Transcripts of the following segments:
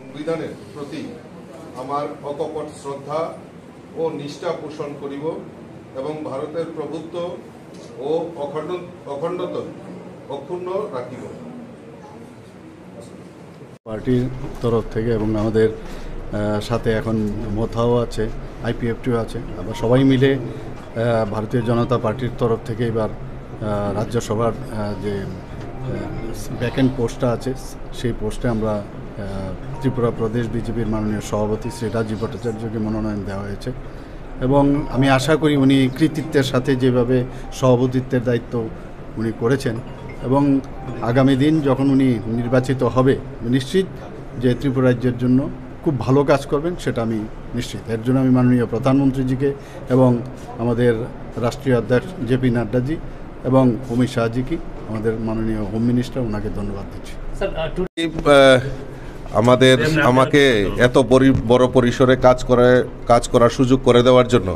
সংবিধানের প্রতি আমার অকপট শ্রদ্ধা ও নিষ্ঠা পোষণ করিব এবং ভারতের প্রভুত্ব ও অখণ্ডতা অক্ষুণ্ণ রাখিব। পার্টির তরফ থেকে এবং আমাদের সাথে এখন মোথাও আছে, আইপিএফটিও আছে, আবার সবাই মিলে ভারতীয় জনতা পার্টির তরফ থেকে এবার রাজ্যসভার যে ভ্যাকেন্ট পোস্টটা আছে সেই পোস্টে আমরা ত্রিপুরা প্রদেশ বিজেপির মাননীয় সভাপতি শ্রী রাজীব ভট্টাচার্যকে মনোনয়ন দেওয়া হয়েছে এবং আমি আশা করি উনি কৃতিত্বের সাথে যেভাবে সভাপতিত্বের দায়িত্ব উনি করেছেন এবং আগামী দিন যখন উনি নির্বাচিত হবে নিশ্চিত যে ত্রিপুরা রাজ্যের জন্য খুব ভালো কাজ করবেন সেটা আমি নিশ্চিত। এর জন্য আমি মাননীয় প্রধানমন্ত্রীজিকে এবং আমাদের রাষ্ট্রীয় অধ্যক্ষ জেপি নাড্ডাজি এবং অমিত শাহজিকে, আমাদের মাননীয় হোম মিনিস্টার, ওনাকে ধন্যবাদ দিচ্ছি। আমাকে এত বড় পরিসরে কাজ করার সুযোগ করে দেওয়ার জন্য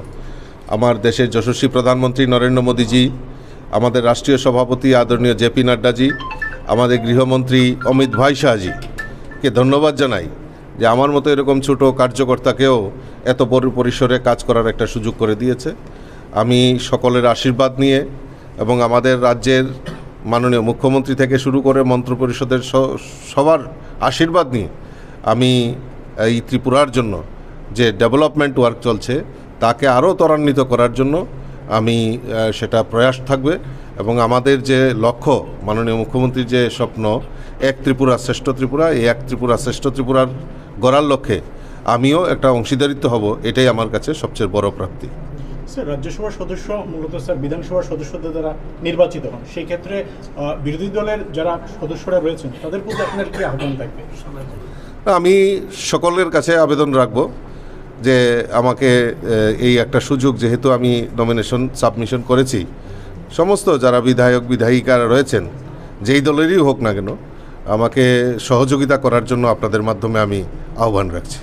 আমার দেশের যশস্বী প্রধানমন্ত্রী নরেন্দ্র মোদীজি, আমাদের রাষ্ট্রীয় সভাপতি আদরণীয় জেপি নাড্ডাজি, আমাদের গৃহমন্ত্রী অমিত ভাই শাহজিকে ধন্যবাদ জানাই যে আমার মতো এরকম ছোট কার্যকর্তাকেও এত বড় পরিসরে কাজ করার একটা সুযোগ করে দিয়েছে। আমি সকলের আশীর্বাদ নিয়ে এবং আমাদের রাজ্যের মাননীয় মুখ্যমন্ত্রী থেকে শুরু করে মন্ত্রিপরিষদের সবার আশীর্বাদ নিয়ে আমি এই ত্রিপুরার জন্য যে ডেভেলপমেন্ট ওয়ার্ক চলছে তাকে আরও ত্বরান্বিত করার জন্য আমি সেটা প্রয়াস থাকবে এবং আমাদের যে লক্ষ্য, মাননীয় মুখ্যমন্ত্রীর যে স্বপ্ন এক ত্রিপুরা শ্রেষ্ঠ ত্রিপুরা, এই এক ত্রিপুরা শ্রেষ্ঠ ত্রিপুরার গড়ার লক্ষ্যে আমিও একটা অংশীদারিত্ব হব, এটাই আমার কাছে সবচেয়ে বড় প্রাপ্তি। স্যার, রাজ্যসভার সদস্য মূলত স্যার বিধানসভার সদস্যদের দ্বারা নির্বাচিত হন, সেই ক্ষেত্রে বিরোধী দলের যারা সদস্যরা রয়েছেন তাদের প্রতি আপনার কি আহ্বান থাকবে? আমি সকলের কাছে আবেদন রাখব যে আমাকে এই একটা সুযোগ, যেহেতু আমি নমিনেশন সাবমিশন করেছি, সমস্ত যারা বিধায়ক বিধায়িকারা রয়েছেন যেই দলেরই হোক না কেন, আমাকে সহযোগিতা করার জন্য আপনাদের মাধ্যমে আমি আহ্বান রাখছি।